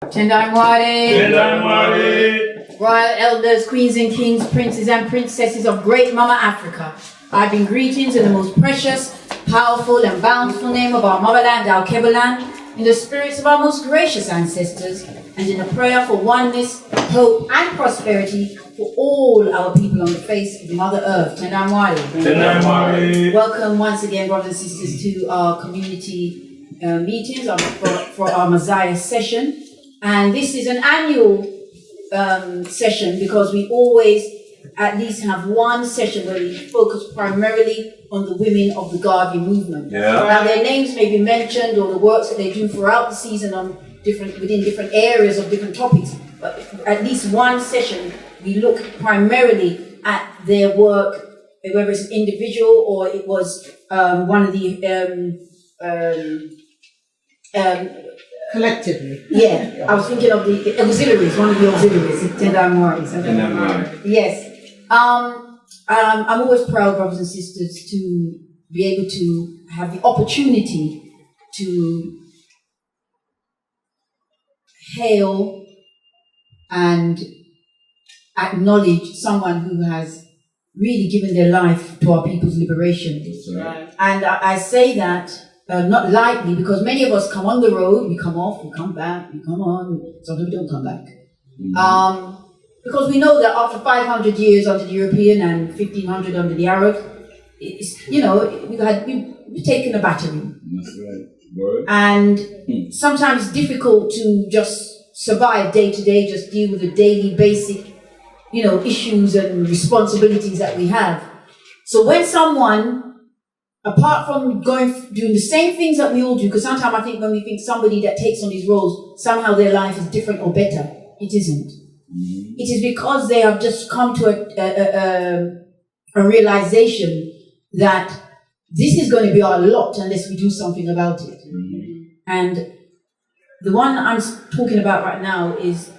Tendai Royal elders, queens and kings, princes and princesses of great Mama Africa, I bring greetings in the most precious, powerful and bountiful name of our motherland, Alkebu-Lan, in the spirits of our most gracious ancestors, and in a prayer for oneness, hope and prosperity for all our people on the face of Mother Earth. Tendai. Welcome once again, brothers and sisters, to our community meetings for our Mosiah session. And this is an annual session because we always at least have one session where we focus primarily on the women of the Garvey Movement. Yeah. Now their names may be mentioned or the works that they do throughout the season on within different areas of different topics, but at least one session we look primarily at their work, whether it's an individual or it was one of the collectively. Yeah, I was thinking of the auxiliaries, one of the auxiliaries, Yes. I'm always proud, brothers and sisters, to be able to have the opportunity to hail and acknowledge someone who has really given their life to our people's liberation. Right. And I say that not lightly, because many of us come on the road, we come off, we come back, we come on, sometimes we don't come back. Mm-hmm. Because we know that after 500 years under the European and 1500 under the Arab, it's, we've taken a battering. That's right. Word. And sometimes it's difficult to just survive day to day, just deal with the daily basic, issues and responsibilities that we have. So when someone, apart from doing the same things that we all do, because sometimes I think when we think somebody that takes on these roles, somehow their life is different or better, it isn't. Mm-hmm. It is because they have just come to a realization that this is going to be our lot unless we do something about it. Mm-hmm. And the one I'm talking about right now is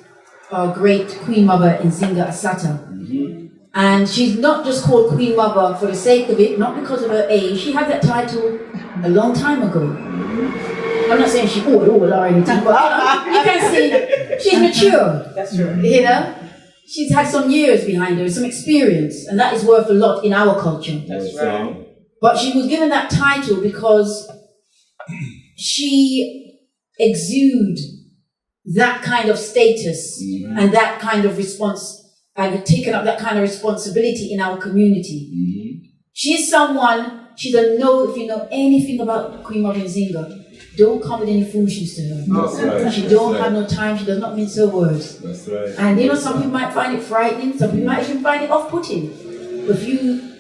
our great Queen Mother Nzingha Assata. Mm-hmm. And she's not just called Queen Mother for the sake of it, not because of her age. She had that title a long time ago. Mm-hmm. I'm not saying she's old or anything, but you can see she's mature. That's right. She's had some years behind her, some experience, and that is worth a lot in our culture. That's right. But she was given that title because she exudes that kind of status and that kind of response, and taken up that kind of responsibility in our community. Mm-hmm. She's someone, if you know anything about Queen Mother Nzingha, don't come with any foolishness to her. That's right. She don't have no time, she does not mince her words. That's right. And some people might find it frightening, some people might even find it off-putting. But if you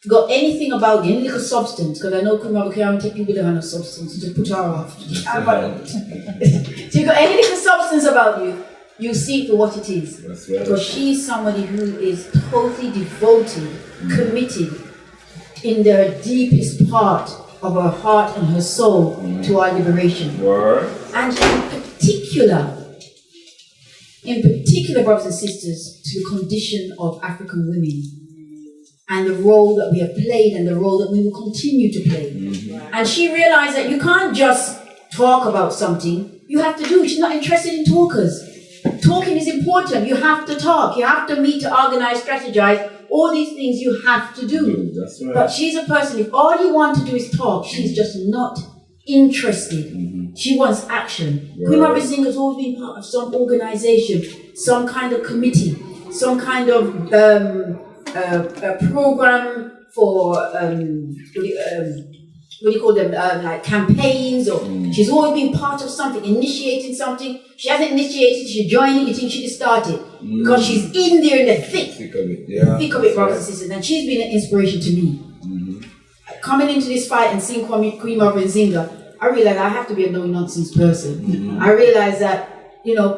got anything about you, any little substance, because I know Queen Mother can't take people that have no substance, just put her off. So you got any little substance about you, you see it for what it is. That's right. Because she's somebody who is totally devoted, committed in the deepest part of her heart and her soul to our liberation. Word. And in particular, brothers and sisters, to the condition of African women and the role that we have played and the role that we will continue to play. Mm-hmm. And she realized that you can't just talk about something, you have to do it. She's not interested in talkers. Talking is important. You have to talk. You have to meet, to organize, strategize. All these things you have to do. That's right. But she's a person, if all you want to do is talk, she's just not interested. Mm-hmm. She wants action. Right. Queen Mother Nzingha has always been part of some organization, some kind of committee, some kind of a program for what do you call them, like campaigns, or she's always been part of something, initiating something. She hasn't initiated, she's joining, you think she just started. Because she's in there in the thick of it, brothers and sisters, and she's been an inspiration to me. Mm-hmm. Coming into this fight and seeing Queen Mother Nzingha, I realized I have to be a no-nonsense person. Mm-hmm. I realized that,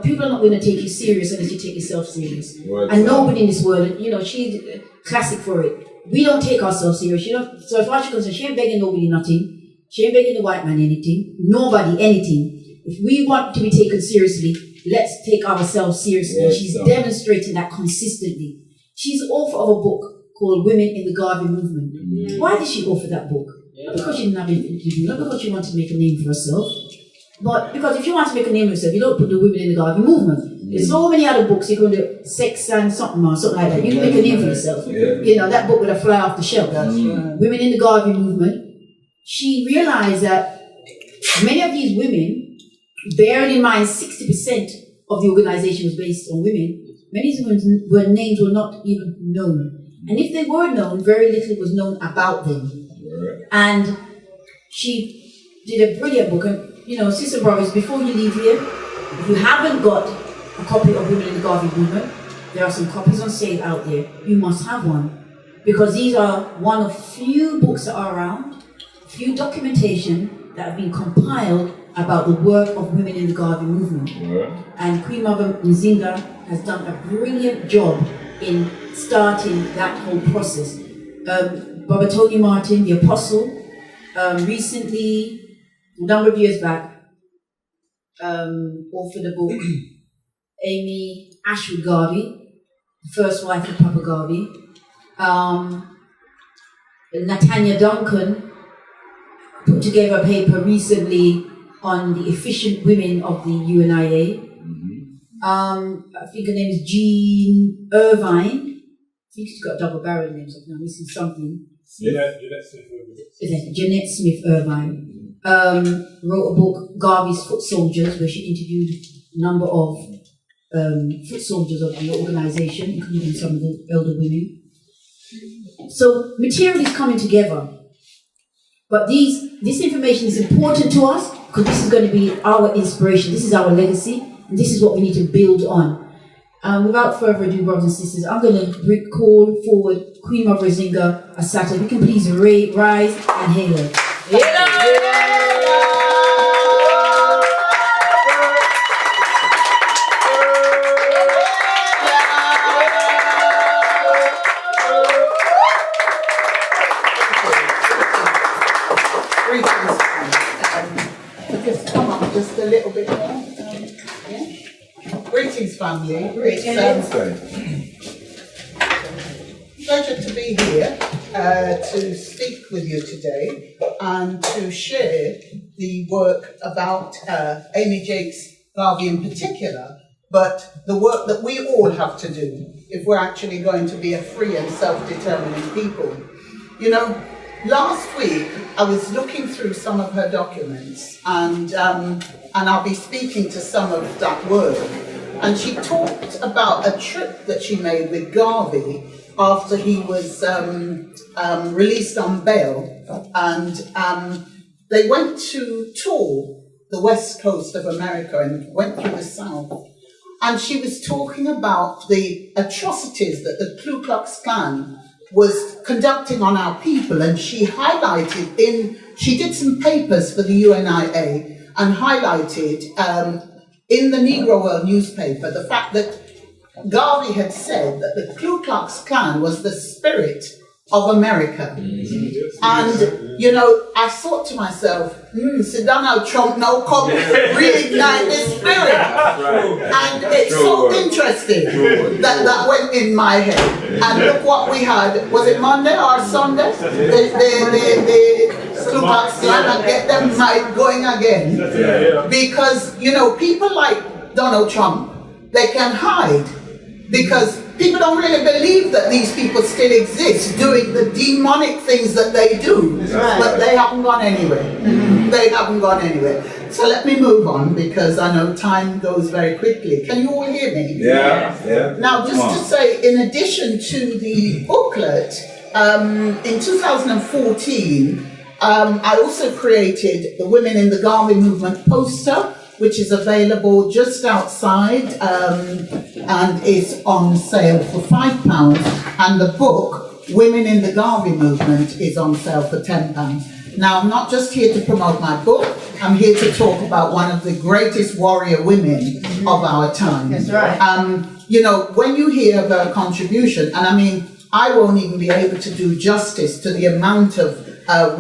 people are not going to take you serious unless you take yourself serious. And nobody in this world, she's classic for it. We don't take ourselves serious. So as far as she's concerned, she ain't begging nobody nothing. She ain't begging the white man anything. Nobody anything. If we want to be taken seriously, let's take ourselves seriously. Yes, she's demonstrating that consistently. She's the author of a book called Women in the Garvey Movement. Mm-hmm. Why did she author that book? Yeah. Not because she didn't have anything to do, not because she wanted to make a name for herself. But because if you want to make a name for yourself, you don't put the women in the Garvey movement. There's so many other books. You can do sex and something or something like that. You can make a name for yourself. You know, that book would have fly off the shelf. Women in the Garvey movement. She realized that many of these women, bearing in mind 60% of the organization was based on women, many of them names were not even known. And if they were known, very little was known about them. And she did a brilliant book. And, you know, sisters and brothers, before you leave here, if you haven't got a copy of Women in the Garvey Movement, there are some copies on sale out there. You must have one. Because these are one of few books that are around, few documentation that have been compiled about the work of women in the Garvey Movement. And Queen Mother Nzingha has done a brilliant job in starting that whole process. Baba Tony Martin, the Apostle, recently, a number of years back, authored a book, Amy Ashwood Garvey, the first wife of Papa Garvey. Natanya Duncan put together a paper recently on the efficient women of the UNIA. I think her name is Jean Irvine. I think she's got a double barrel name, so I'm missing something. Jeanette Smith Irvine. Wrote a book, Garvey's Foot Soldiers, where she interviewed a number of foot soldiers of the organization, including some of the elder women. So material is coming together. But this information is important to us because this is going to be our inspiration. This is our legacy, and this is what we need to build on. Without further ado, brothers and sisters, I'm going to call forward Queen Mother Nzingha Assata. If you can please rise and hail her. Just come up just a little bit more. Greetings, family. Pleasure to be here to speak with you today and to share the work about Amy Jakes Garvey in particular, but the work that we all have to do if we're actually going to be a free and self-determining people. You know, last week I was looking through some of her documents, and I'll be speaking to some of that work. And she talked about a trip that she made with Garvey after he was released on bail, and they went to tour the west coast of America and went through the South. And she was talking about the atrocities that the Ku Klux Klan was conducting on our people, and she highlighted she did some papers for the UNIA and highlighted in the Negro World newspaper the fact that Garvey had said that the Ku Klux Klan was the spirit of America. And, you know, I thought to myself, so Donald Trump now come reignite this spirit. And it's so interesting that that went in my head. And look what we had. Was it Monday or Sunday? The Ku Klux Klan, and get them going again. Because, you know, people like Donald Trump, they can hide. Because people don't really believe that these people still exist doing the demonic things that they do. But they haven't gone anywhere. They haven't gone anywhere. So let me move on because I know time goes very quickly. Can you all hear me? Yeah. Now, just to say, in addition to the booklet, in 2014, I also created the Women in the Garvey Movement poster, which is available just outside and is on sale for £5. And the book, Women in the Garvey Movement, is on sale for £10. Now, I'm not just here to promote my book, I'm here to talk about one of the greatest warrior women of our time. That's right. You know, when you hear of her contribution, and I mean, I won't even be able to do justice to the amount of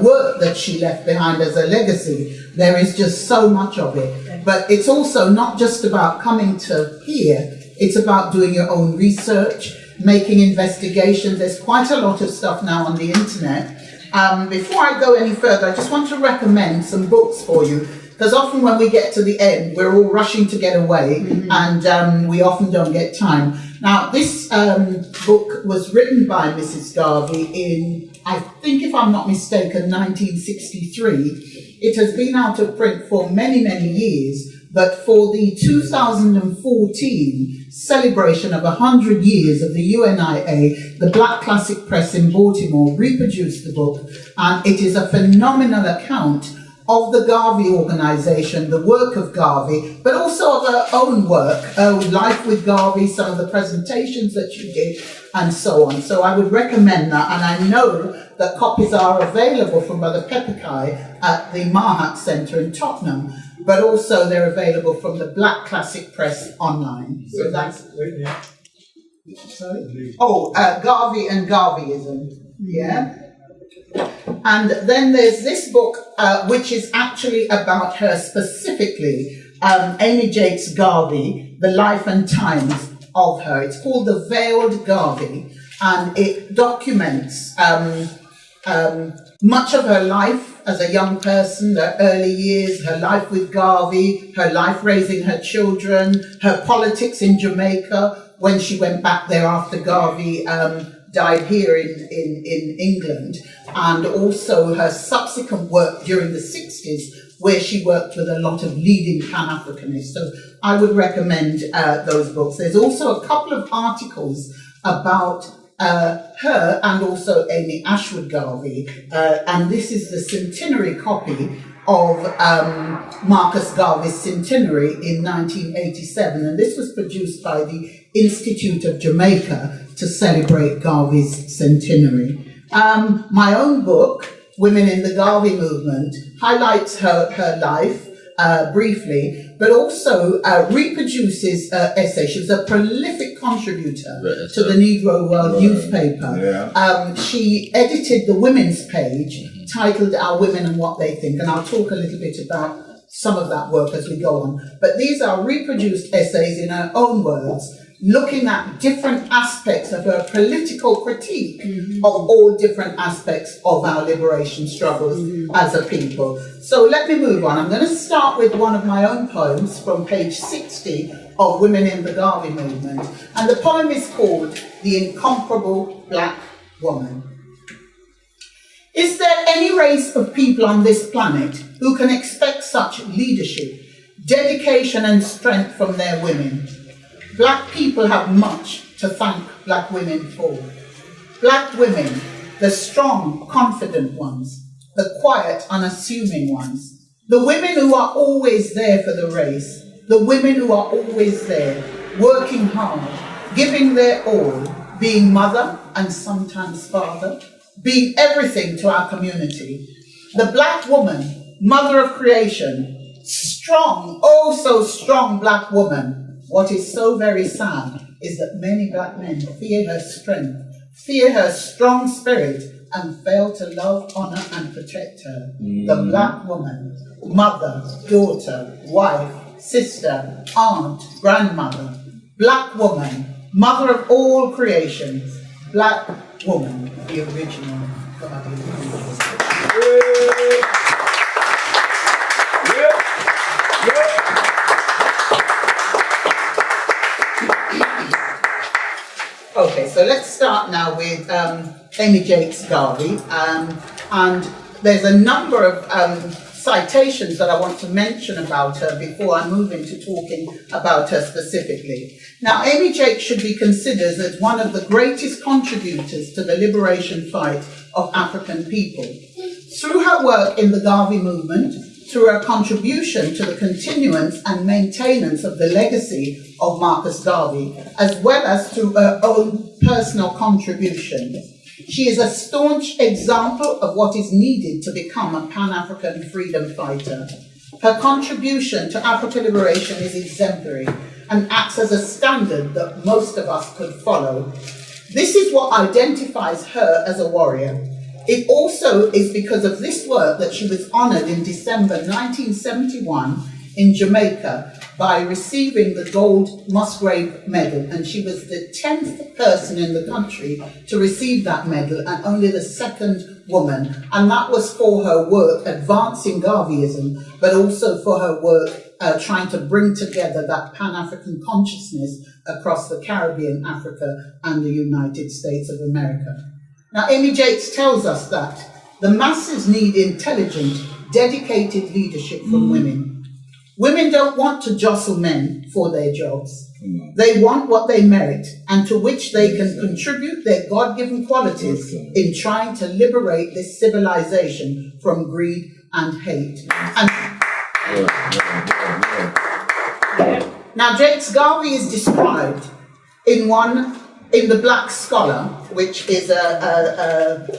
work that she left behind as a legacy. There is just so much of it. But it's also not just about coming to here, it's about doing your own research, making investigations. There's quite a lot of stuff now on the internet. Before I go any further, I just want to recommend some books for you, because often when we get to the end, we're all rushing to get away, and we often don't get time. Now, this book was written by Mrs. Garvey in, I think if I'm not mistaken, 1963. It has been out of print for many, many years, but for the 2014 celebration of 100 years of the UNIA, the Black Classic Press in Baltimore reproduced the book, and it is a phenomenal account of the Garvey organization, the work of Garvey, but also of her own work, Life with Garvey, some of the presentations that she did, and so on. So I would recommend that, and I know that copies are available from Brother Pepekai at the Mahat Centre in Tottenham, but also they're available from the Black Classic Press online. So that's... Sorry? Oh, Garvey and Garveyism, yeah? And then there's this book, which is actually about her specifically, Amy Jakes Garvey, the life and times of her. It's called The Veiled Garvey, and it documents much of her life as a young person, her early years, her life with Garvey, her life raising her children, her politics in Jamaica when she went back there after Garvey died here in England, and also her subsequent work during the 60s, where she worked with a lot of leading Pan-Africanists. So I would recommend those books. There's also a couple of articles about her and also Amy Ashwood Garvey, and this is the centenary copy of Marcus Garvey's centenary in 1987, and this was produced by the Institute of Jamaica to celebrate Garvey's centenary. My own book, Women in the Garvey Movement, highlights her life briefly, but also reproduces essays. She was a prolific contributor to the Negro World newspaper. Yeah. She edited the women's page titled Our Women and What They Think, and I'll talk a little bit about some of that work as we go on. But these are reproduced essays in her own words, looking at different aspects of her political critique of all different aspects of our liberation struggles as a people. So let me move on. I'm going to start with one of my own poems from page 60 of Women in the Garvey Movement. And the poem is called The Incomparable Black Woman. Is there any race of people on this planet who can expect such leadership, dedication and strength from their women? Black people have much to thank black women for. Black women, the strong, confident ones, the quiet, unassuming ones, the women who are always there for the race, the women who are always there, working hard, giving their all, being mother and sometimes father, being everything to our community. The black woman, mother of creation, strong, oh so strong black woman. What is so very sad is that many black men fear her strength, fear her strong spirit, and fail to love, honor, and protect her. The black woman, mother, daughter, wife, sister, aunt, grandmother. Black woman, mother of all creations. Black woman, the original God. Okay, so let's start now with Amy Jakes Garvey, and there's a number of citations that I want to mention about her before I move into talking about her specifically. Now, Amy Jakes should be considered as one of the greatest contributors to the liberation fight of African people. Through her work in the Garvey Movement, through her contribution to the continuance and maintenance of the legacy of Marcus Garvey, as well as through her own personal contribution. She is a staunch example of what is needed to become a Pan-African freedom fighter. Her contribution to African liberation is exemplary and acts as a standard that most of us could follow. This is what identifies her as a warrior. It also is because of this work that she was honoured in December 1971 in Jamaica by receiving the Gold Musgrave Medal, and she was the 10th person in the country to receive that medal and only the second woman, and that was for her work advancing Garveyism, but also for her work trying to bring together that Pan-African consciousness across the Caribbean, Africa, and the United States of America. Now, Amy Jakes tells us that the masses need intelligent, dedicated leadership from women. Women don't want to jostle men for their jobs. They want what they merit and to which they can contribute their God-given qualities in trying to liberate this civilization from greed and hate. Now, Jakes Garvey is described in the Black Scholar, which is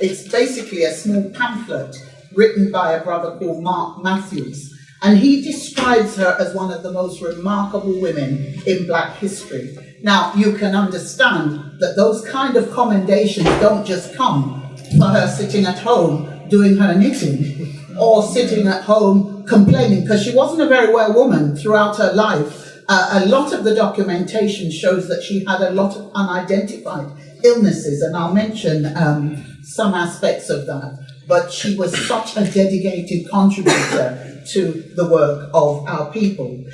it's basically a small pamphlet written by a brother called Mark Matthews. And he describes her as one of the most remarkable women in Black history. Now, you can understand that those kind of commendations don't just come for her sitting at home doing her knitting or sitting at home complaining, because she wasn't a very well woman throughout her life. A lot of the documentation shows that she had a lot of unidentified illnesses, and I'll mention some aspects of that. But she was such a dedicated contributor to the work of our people.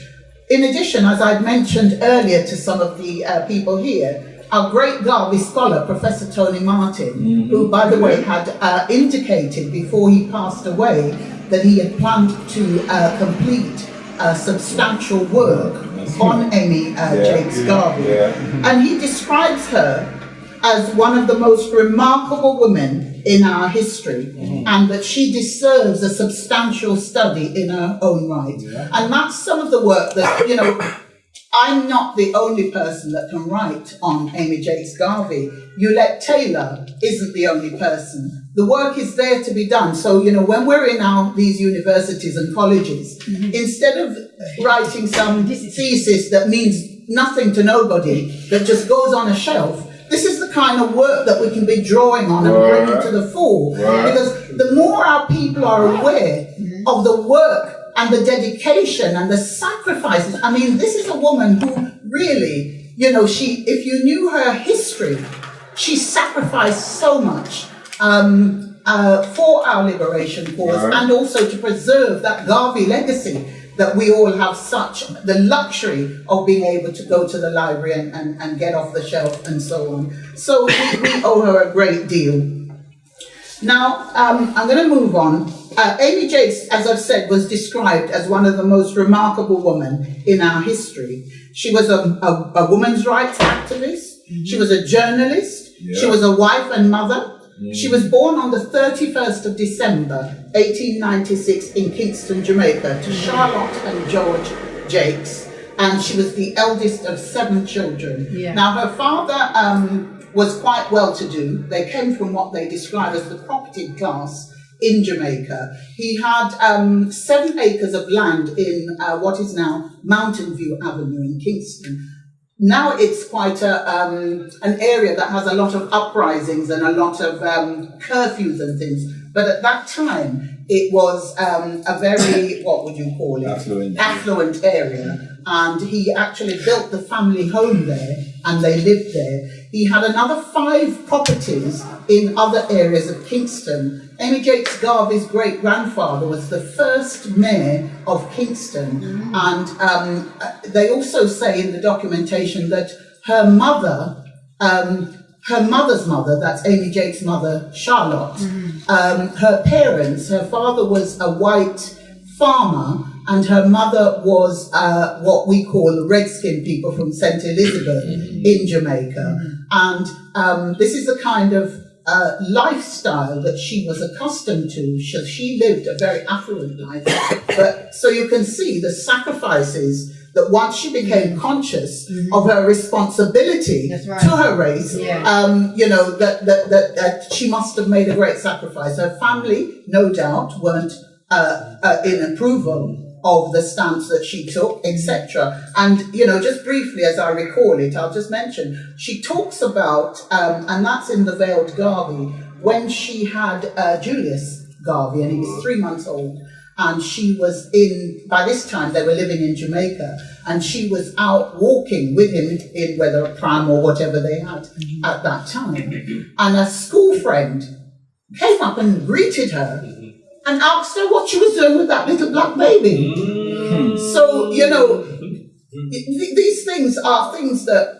In addition, as I'd mentioned earlier to some of the people here, our great Garvey scholar, Professor Tony Martin, who, by the way, had indicated before he passed away that he had planned to complete substantial work on Amy Jakes Garvey. And he describes her as one of the most remarkable women in our history, and that she deserves a substantial study in her own right. And that's some of the work that, I'm not the only person that can write on Amy Jakes Garvey. Eulette Taylor isn't the only person. The work is there to be done. So, when we're in these universities and colleges, instead of writing some thesis that means nothing to nobody, that just goes on a shelf, this is the kind of work that we can be drawing on and bringing to the fore. Because the more our people are aware of the work and the dedication and the sacrifices. I mean, this is a woman who really, if you knew her history, she sacrificed so much for our liberation cause and also to preserve that Garvey legacy that we all have such the luxury of being able to go to the library and get off the shelf and so on. So we owe her a great deal. Now, I'm going to move on. Amy Jakes, as I've said, was described as one of the most remarkable women in our history. She was a women's rights activist. She was a journalist. She was a wife and mother. She was born on the 31st of December, 1896 in Kingston, Jamaica, to Charlotte and George Jakes, and she was the eldest of 7 children. Now, her father was quite well-to-do. They came from what they describe as the propertied class in Jamaica. He had 7 acres of land in what is now Mountain View Avenue in Kingston. Now it's quite an area that has a lot of uprisings and a lot of curfews and things. But at that time, it was a very, what would you call it? Affluent area. And he actually built the family home there, and they lived there. He had another 5 properties in other areas of Kingston. Amy Jakes Garvey's great-grandfather was the first mayor of Kingston, and they also say in the documentation that her mother, her mother's mother, that's Amy Jakes' mother, Charlotte, her parents, her father was a white farmer, and her mother was what we call the Redskin people from St. Elizabeth in Jamaica. And this is the kind of lifestyle that she was accustomed to. She lived a very affluent life. But so you can see the sacrifices that once she became conscious of her responsibility to her race, that she must have made a great sacrifice. Her family, no doubt, weren't in approval of the stance that she took, etc. And, just briefly as I recall it, I'll just mention, she talks about, and that's in The Veiled Garvey, when she had Julius Garvey, and he was 3 months old, and she was by this time they were living in Jamaica, and she was out walking with him in whether a pram or whatever they had at that time. And a school friend came up and greeted her and asked her what she was doing with that little black baby. So, you know, these things are things that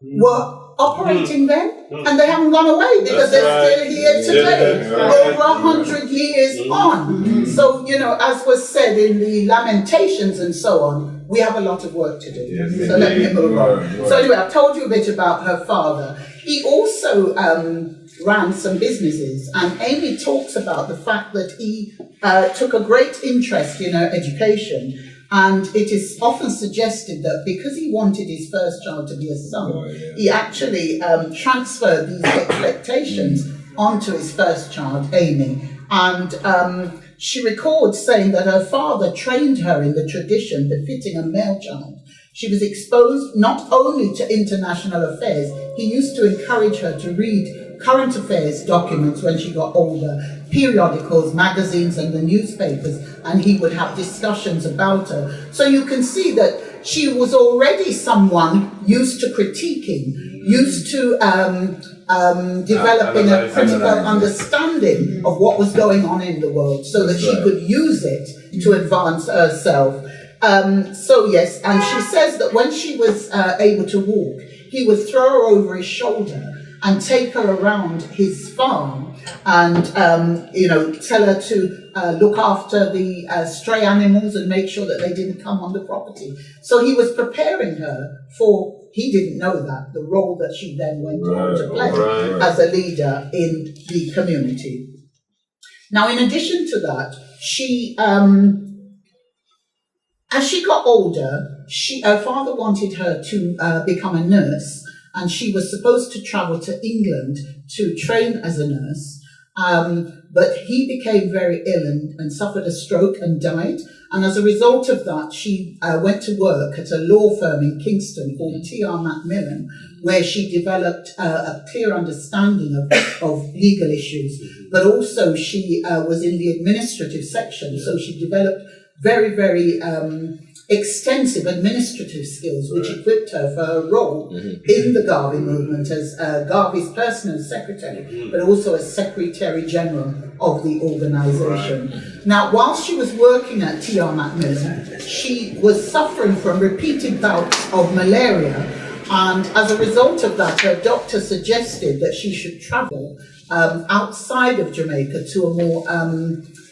were operating then, and they haven't gone away because they're still here today, over 100 years on. So, you know, as was said in the Lamentations and so on, we have a lot of work to do. So let me move on. So anyway, I've told you a bit about her father. He also ran some businesses, and Amy talks about the fact that he took a great interest in her education. And it is often suggested that because he wanted his first child to be a son, he actually transferred these expectations onto his first child, Amy. And she records saying that her father trained her in the tradition befitting a male child. She was exposed not only to international affairs, he used to encourage her to read current affairs documents when she got older, periodicals, magazines, and the newspapers, and he would have discussions about her. So you can see that she was already someone used to critiquing, used to developing a critical understanding of what was going on in the world so that she could use it to advance herself. So yes, and she says that when she was able to walk, he would throw her over his shoulder and take her around his farm and, you know, tell her to look after the stray animals and make sure that they didn't come on the property. So he was preparing her for, he didn't know that, the role that she then went on to play as a leader in the community. Now, in addition to that, she, as she got older, her father wanted her to become a nurse, and she was supposed to travel to England to train as a nurse. But he became very ill and suffered a stroke and died. And as a result of that, she went to work at a law firm in Kingston called T.R. Macmillan, where she developed a clear understanding of legal issues. But also she was in the administrative section, so she developed very, very extensive administrative skills, which equipped her for her role in the Garvey Movement as Garvey's personal secretary, but also as Secretary General of the organisation. Now, while she was working at T.R. Macmillan, she was suffering from repeated bouts of malaria, and as a result of that, her doctor suggested that she should travel outside of Jamaica to a more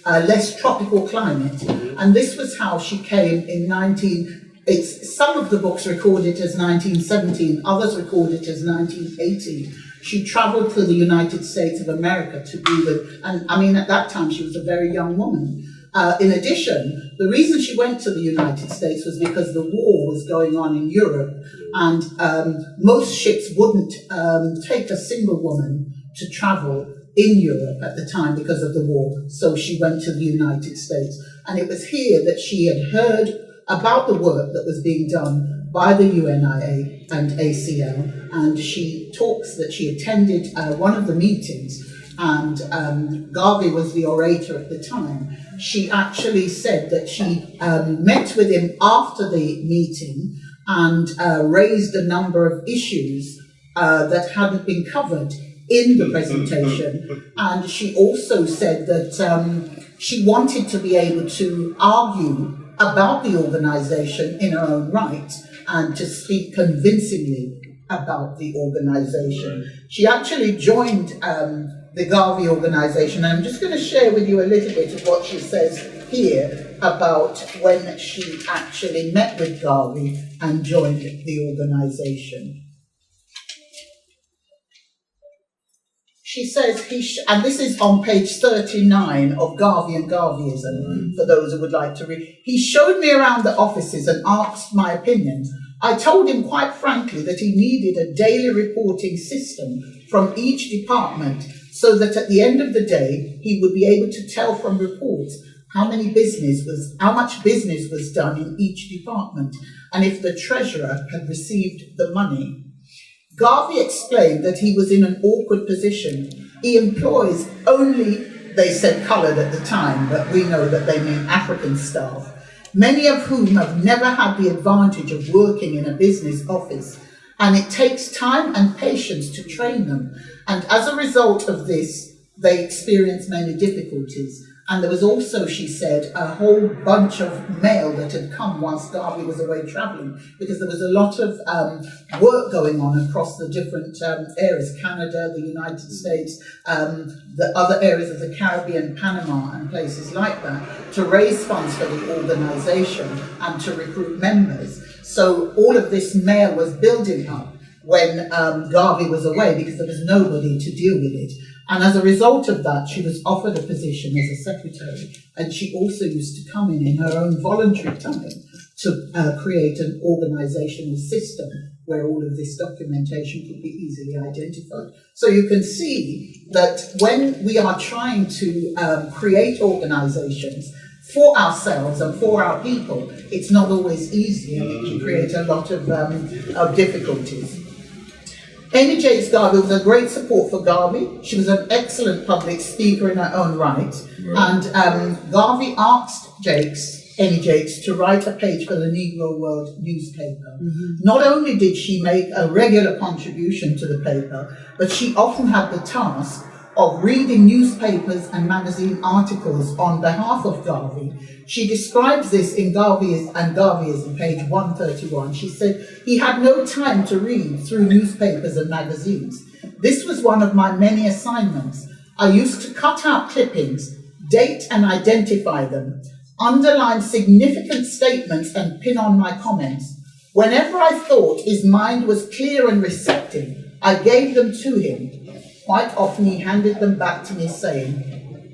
less tropical climate. And this was how she came in some of the books record it as 1917, others record it as 1918. She travelled to the United States of America to be with, and I mean at that time she was a very young woman. In addition, the reason she went to the United States was because the war was going on in Europe, and most ships wouldn't take a single woman to travel in Europe at the time because of the war, so she went to the United States. And it was here that she had heard about the work that was being done by the UNIA and ACL, and she talks that she attended one of the meetings, and Garvey was the orator at the time. She actually said that she met with him after the meeting and raised a number of issues that hadn't been covered in the presentation, and she also said that she wanted to be able to argue about the organisation in her own right and to speak convincingly about the organisation. She actually joined the Garvey organisation, and I'm just going to share with you a little bit of what she says here about when she actually met with Garvey and joined the organisation. She says, and this is on page 39 of Garvey and Garveyism, for those who would like to read. He showed me around the offices and asked my opinion. I told him quite frankly that he needed a daily reporting system from each department so that at the end of the day, he would be able to tell from reports how much business was done in each department, and if the treasurer had received the money. Garvey explained that he was in an awkward position. He employs only they said coloured at the time, but we know that they mean African staff, many of whom have never had the advantage of working in a business office. And it takes time and patience to train them. And as a result of this, they experience many difficulties. And there was also, she said, a whole bunch of mail that had come whilst Garvey was away travelling, because there was a lot of work going on across the different areas, Canada, the United States, the other areas of the Caribbean, Panama and places like that, to raise funds for the organisation and to recruit members. So all of this mail was building up when Garvey was away, because there was nobody to deal with it. And as a result of that, she was offered a position as a secretary, and she also used to come in her own voluntary time to create an organisational system where all of this documentation could be easily identified. So you can see that when we are trying to create organisations for ourselves and for our people, it's not always easy, and it can create a lot of difficulties. Amy Jakes Garvey was a great support for Garvey. She was an excellent public speaker in her own right. And Garvey asked Amy Jakes, to write a page for the Negro World newspaper. Not only did she make a regular contribution to the paper, but she often had the task of reading newspapers and magazine articles on behalf of Garvey. She describes this in Garveyism, page 131. She said, "He had no time to read through newspapers and magazines. This was one of my many assignments. I used to cut out clippings, date and identify them, underline significant statements and pin on my comments. Whenever I thought his mind was clear and receptive, I gave them to him. Quite often he handed them back to me saying,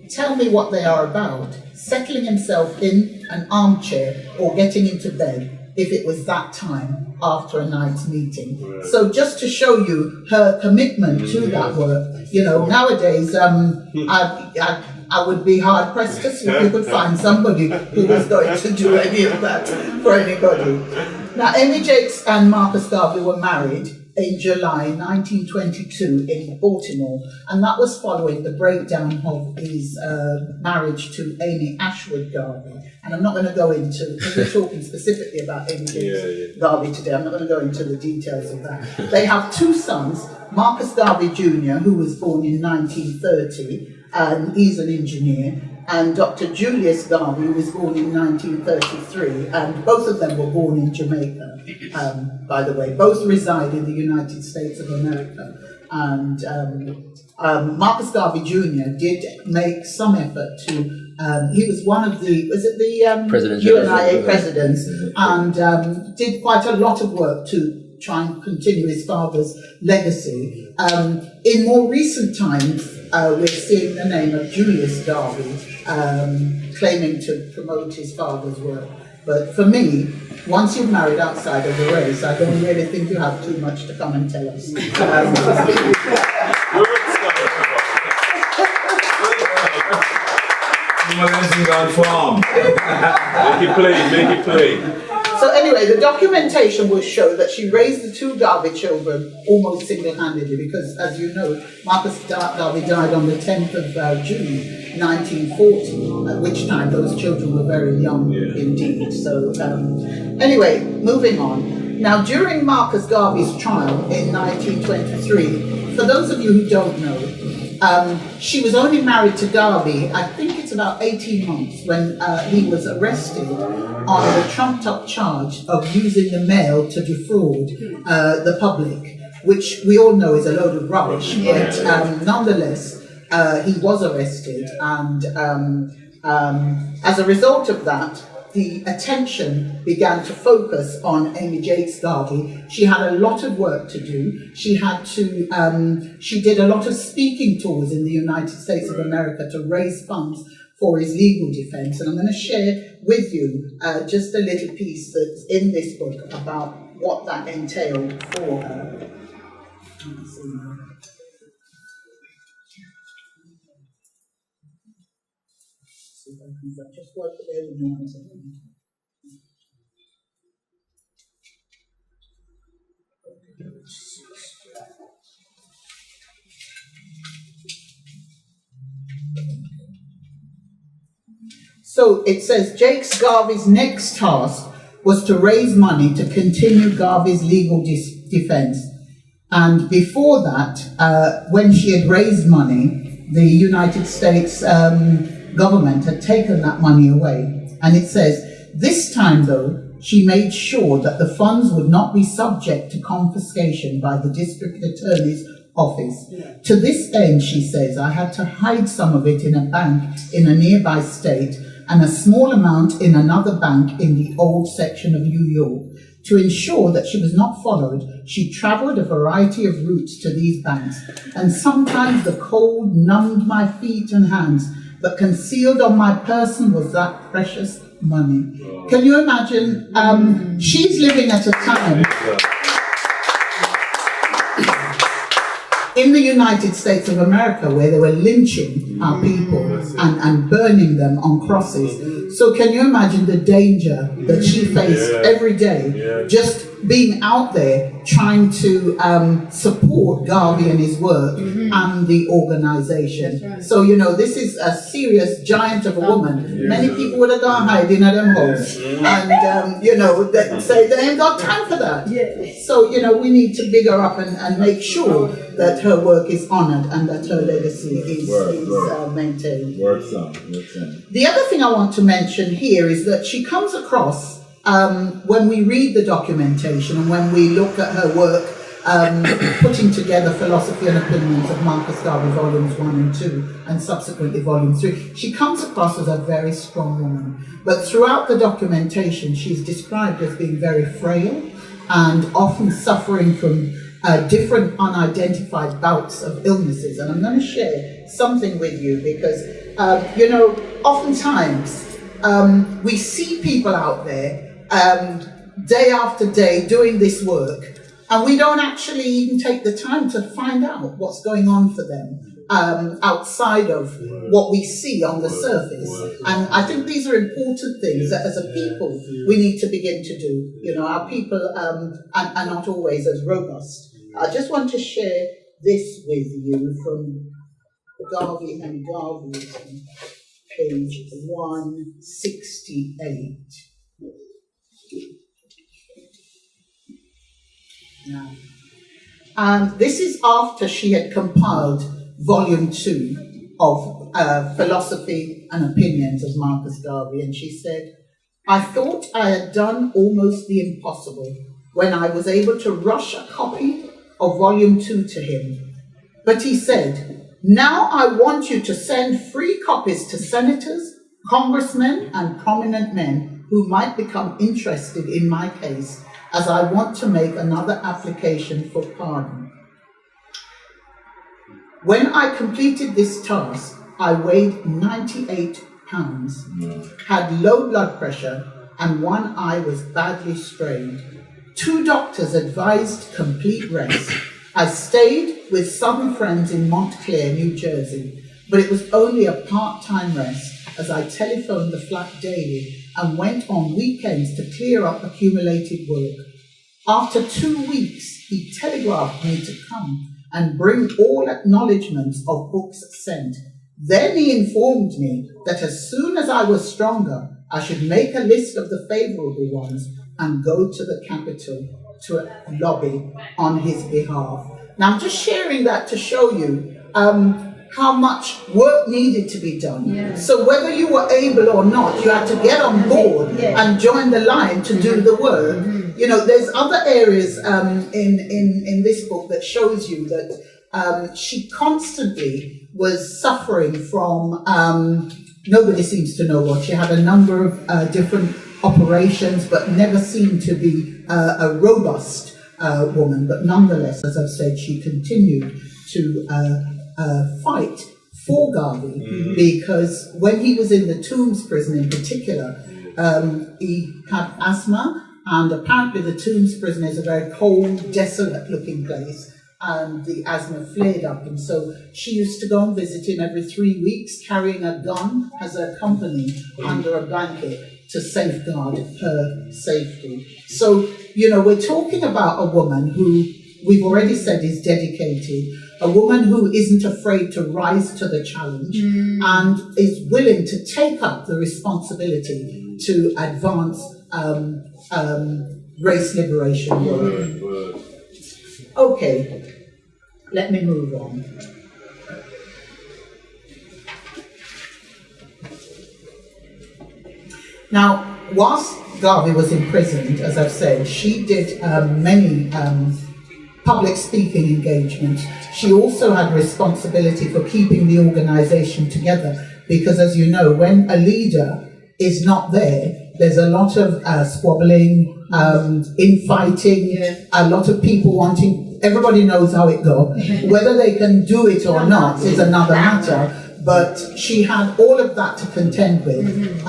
'Tell me what they are about,' settling himself in an armchair or getting into bed if it was that time after a night's meeting." So just to show you her commitment to that work, you know, nowadays I would be hard pressed to see if you could find somebody who was going to do any of that for anybody. Now, Amy Jakes and Marcus Garvey were married in July 1922 in Baltimore, and that was following the breakdown of his marriage to Amy Ashwood Garvey. And I'm not going to go into, because we're talking specifically about Amy Jakes Garvey today, I'm not going to go into the details of that. They have two sons, Marcus Garvey Jr., who was born in 1930, and he's an engineer, and Dr. Julius Garvey, who was born in 1933, and both of them were born in Jamaica, by the way. Both reside in the United States of America. And Marcus Garvey Jr. did make some effort to, he was one of the, was it the UNIA presidents, and did quite a lot of work to try and continue his father's legacy. In more recent times, we're seeing the name of Julius Garvey claiming to promote his father's work. But for me, once you've married outside of the race, I don't really think you have too much to come and tell us. Make it play. So anyway, the documentation will show that she raised the two Garvey children almost single-handedly, because, as you know, Marcus Garvey died on the 10th of June 1940, at which time those children were very young indeed. So anyway, moving on. Now, during Marcus Garvey's trial in 1923, for those of you who don't know, she was only married to Garvey, I think it's about 18 months, when he was arrested on the trumped-up charge of using the mail to defraud the public, which we all know is a load of rubbish, but nonetheless, he was arrested, and as a result of that, the attention began to focus on Amy Jakes Garvey. She had a lot of work to do. She did a lot of speaking tours in the United States of America to raise funds for his legal defense. And I'm going to share with you just a little piece that's in this book about what that entailed for her. Let's see. Just work there with me. So it says JACQUES Garvey's next task was to raise money to continue Garvey's legal defense. And before that, when she had raised money, the United States government had taken that money away. And it says, this time though, she made sure that the funds would not be subject to confiscation by the district attorney's office. Yeah. To this end, she says, I had to hide some of it in a bank in a nearby state and a small amount in another bank in the old section of New York. To ensure that she was not followed, she traveled a variety of routes to these banks, and sometimes the cold numbed my feet and hands, but concealed on my person was that precious money. Can you imagine? She's living at a time in the United States of America where they were lynching our people and burning them on crosses. So can you imagine the danger that she faced every day, just being out there trying to support Garvey and his work and the organization. Right. So, you know, this is a serious giant of a woman. Many people would have gone hiding at them homes and, you know, they say they ain't got time for that. So, you know, we need to big her up and make sure that her work is honored and that her legacy is maintained. The other thing I want to mention here is that she comes across, when we read the documentation and when we look at her work, putting together Philosophy and Opinions of Marcus Garvey, Volumes 1 and 2, and subsequently Volume 3, she comes across as a very strong woman. But throughout the documentation, she's described as being very frail and often suffering from different unidentified bouts of illnesses. And I'm going to share something with you because, you know, oftentimes we see people out there day after day doing this work, and we don't actually even take the time to find out what's going on for them outside of what we see on the surface. And I think these are important things that as a people we need to begin to do. You know, our people are not always as robust. I just want to share this with you from Garvey and Garvey, page 168. And this is after she had compiled Volume 2 of Philosophy and Opinions of Marcus Garvey, and she said, I thought I had done almost the impossible when I was able to rush a copy of Volume 2 to him. But he said, now I want you to send free copies to senators, congressmen, and prominent men who might become interested in my case, as I want to make another application for pardon. When I completed this task, I weighed 98 pounds, had low blood pressure, and one eye was badly strained. 2 doctors advised complete rest. I stayed with some friends in Montclair, New Jersey, but it was only a part-time rest as I telephoned the flat daily and went on weekends to clear up accumulated work. After 2 weeks, he telegraphed me to come and bring all acknowledgements of books sent. Then he informed me that as soon as I was stronger, I should make a list of the favorable ones and go to the Capitol to lobby on his behalf. Now, I'm just sharing that to show you how much work needed to be done. Yeah. So whether you were able or not, you had to get on board and join the line to do the work. You know, there's other areas in this book that shows you that she constantly was suffering from, nobody seems to know what, she had a number of different operations, but never seemed to be a robust woman. But nonetheless, as I've said, she continued to fight for Garvey, because when he was in the Tombs prison in particular, he had asthma, and apparently the Tombs prison is a very cold, desolate looking place, and the asthma flared up, and so she used to go and visit him every 3 weeks, carrying a gun as a company under a blanket to safeguard her safety. So, you know, we're talking about a woman who we've already said is dedicated, a woman who isn't afraid to rise to the challenge and is willing to take up the responsibility to advance race liberation work. Okay, let me move on. Now, whilst Garvey was imprisoned, as I've said, she did many public speaking engagements. She also had responsibility for keeping the organisation together because, as you know, when a leader is not there, there's a lot of squabbling, infighting, a lot of people wanting, everybody knows how it goes. Whether they can do it or not is another matter, but she had all of that to contend with.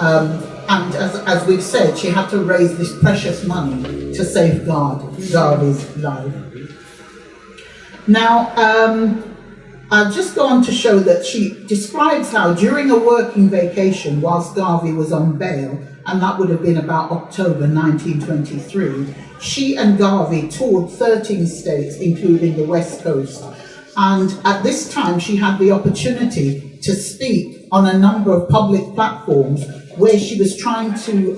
And as we've said, she had to raise this precious money to safeguard Garvey's life. Now, I'll just go on to show that she describes how during a working vacation whilst Garvey was on bail, and that would have been about October 1923, she and Garvey toured 13 states, including the West Coast. And at this time, she had the opportunity to speak on a number of public platforms where she was trying to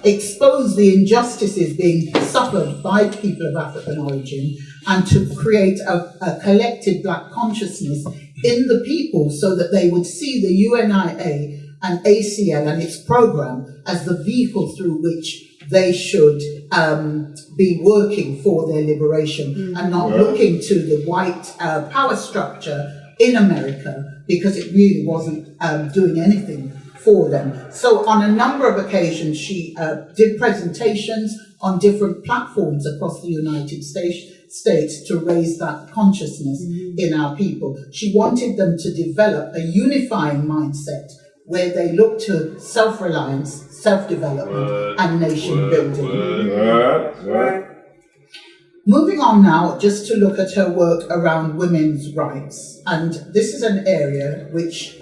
expose the injustices being suffered by people of African origin and to create a collective black consciousness in the people so that they would see the UNIA and ACL and its program as the vehicle through which they should be working for their liberation and not looking to the white power structure in America because it really wasn't doing anything for them. So on a number of occasions, she did presentations on different platforms across the United States to raise that consciousness in our people. She wanted them to develop a unifying mindset where they look to self-reliance, self-development, and nation building. Moving on now, just to look at her work around women's rights. And this is an area which,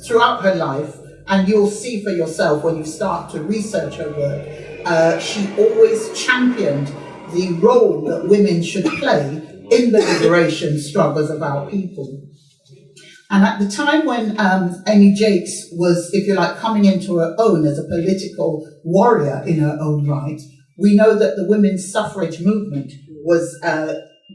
throughout her life, and you'll see for yourself when you start to research her work, she always championed the role that women should play in the liberation struggles of our people. And at the time when Amy Jakes was, if you like, coming into her own as a political warrior in her own right, we know that the women's suffrage movement was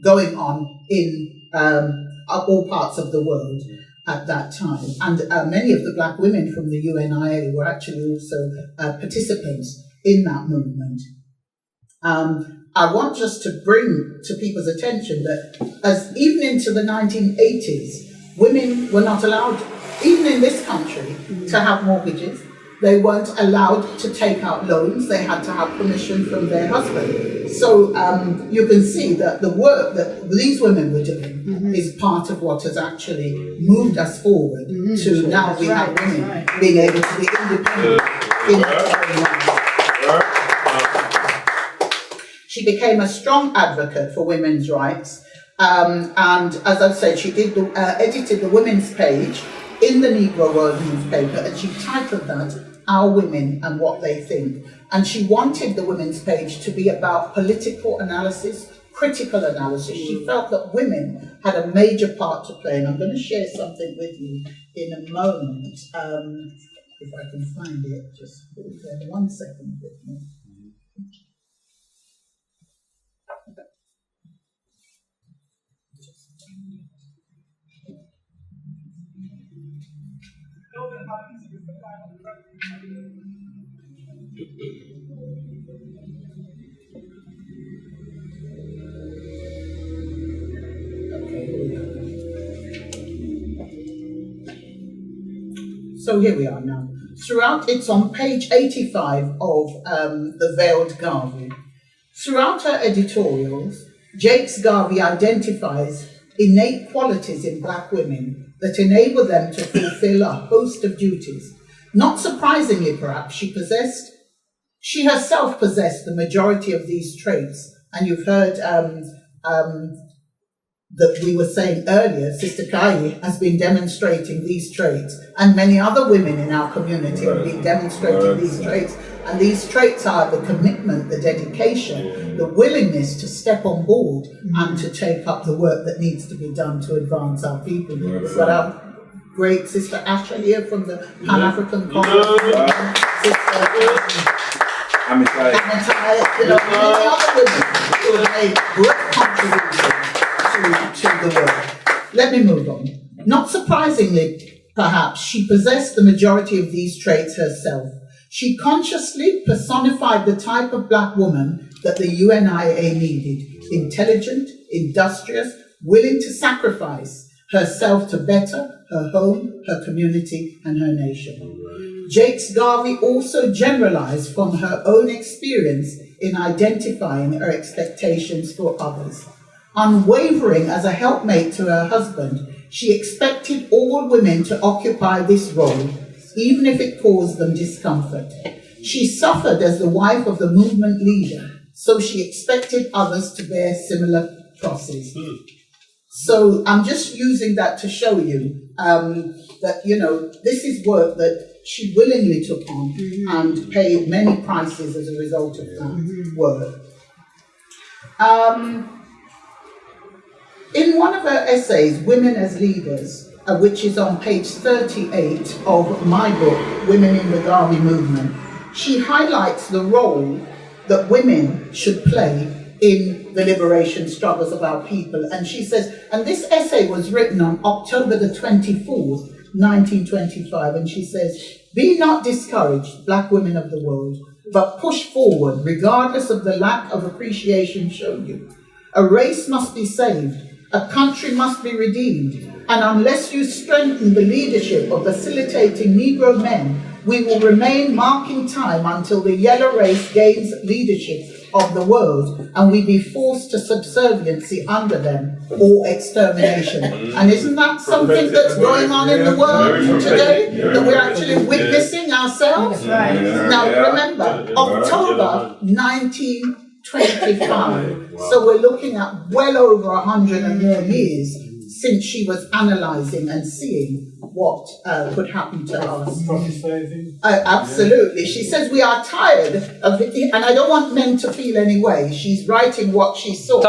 going on in all parts of the world at that time. And many of the black women from the UNIA were actually also participants in that movement. I want just to bring to people's attention that as even into the 1980s, women were not allowed, even in this country, to have mortgages. They weren't allowed to take out loans. They had to have permission from their husband. So you can see that the work that these women were doing is part of what has actually moved us forward to now we have women being able to be independent in their own lives. She became a strong advocate for women's rights. And as I've said, she did edited the women's page in the Negro World newspaper, and she titled that Our Women and What They Think. And she wanted the women's page to be about political analysis, critical analysis. She felt that women had a major part to play, and I'm going to share something with you in a moment. If I can find it, just hold there 1 second with me. So here we are now. Throughout, it's on page 85 of The Veiled Garvey. Throughout her editorials, Jakes Garvey identifies innate qualities in black women that enable them to fulfill a host of duties. Not surprisingly, perhaps, she herself possessed the majority of these traits. And you've heard that we were saying earlier, Sister Kai has been demonstrating these traits, and many other women in our community have been demonstrating these traits And these traits are the commitment, the dedication, the willingness to step on board and to take up the work that needs to be done to advance our people. We've got our great sister Asha here from the Pan-African Congress. I'm excited. You know, many other women who have made great contributions to the work. Let me move on. Not surprisingly, perhaps, she possessed the majority of these traits herself. She consciously personified the type of black woman that the UNIA needed: intelligent, industrious, willing to sacrifice herself to better her home, her community, and her nation. JACQUES Garvey also generalized from her own experience in identifying her expectations for others. Unwavering as a helpmate to her husband, she expected all women to occupy this role, even if it caused them discomfort. She suffered as the wife of the movement leader, so she expected others to bear similar crosses. So I'm just using that to show you that, you know, this is work that she willingly took on and paid many prices as a result of that work. In one of her essays, Women as Leaders, which is on page 38 of my book, Women in the Garvey Movement, she highlights the role that women should play in the liberation struggles of our people. And she says, and this essay was written on October the 24th, 1925, and she says, "Be not discouraged, black women of the world, but push forward regardless of the lack of appreciation shown you. A race must be saved, a country must be redeemed, and unless you strengthen the leadership of facilitating Negro men, we will remain marking time until the yellow race gains leadership of the world and we be forced to subserviency under them or extermination." And isn't that something that's going on in the world today, that we're actually witnessing ourselves? Now remember, October 1925, so we're looking at well over 100 and more years since she was analysing and seeing what could happen to us. Absolutely. She says we are tired of it, and I don't want men to feel any way. She's writing what she saw. We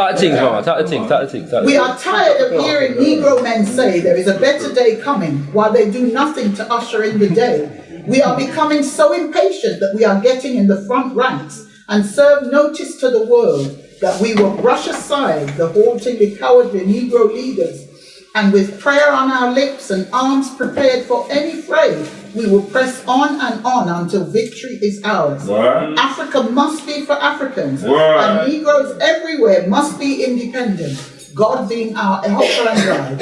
are tired of hearing Negro men say there is a better day coming while they do nothing to usher in the day. We are becoming so impatient that we are getting in the front ranks and serve notice to the world that we will brush aside the hauntingly cowardly Negro leaders, and with prayer on our lips and arms prepared for any fray, we will press on and on until victory is ours. What? Africa must be for Africans, and Negroes everywhere must be independent, God being our helper and guide.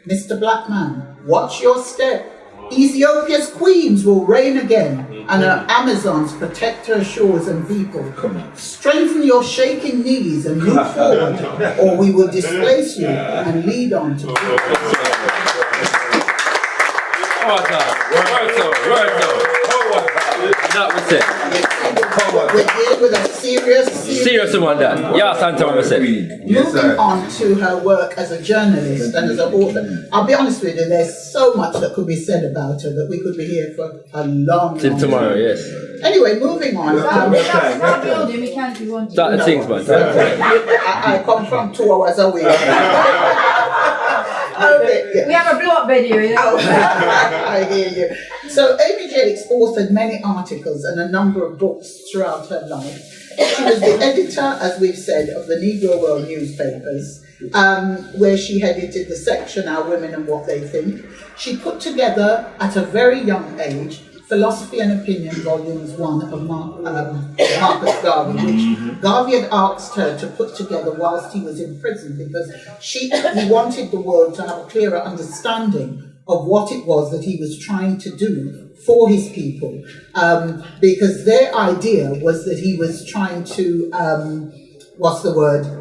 Mr. Black Man, watch your step. Ethiopia's queens will reign again, and her Amazons protect her shores and people. Strengthen your shaking knees and move forward, or we will displace you and lead on to That was it. We're dealing with a serious one that. Yeah, Santa Moving on to her work as a journalist and as an author. I'll be honest with you, there's so much that could be said about her that we could be here for a long time. Till tomorrow, yes. Anyway, moving on. We can't do one. Start the things, man. I come from 2 hours away. Okay, yeah. We have a blow-up video, you know. I hear you. So Amy Jakes authored many articles and a number of books throughout her life. She was the editor, as we've said, of the Negro World newspapers, where she edited the section Our Women and What They Think. She put together, at a very young age, Philosophy and Opinion, Volumes 1 of Marcus Garvey, which Garvey had asked her to put together whilst he was in prison, because he wanted the world to have a clearer understanding of what it was that he was trying to do for his people, because their idea was that he was trying to,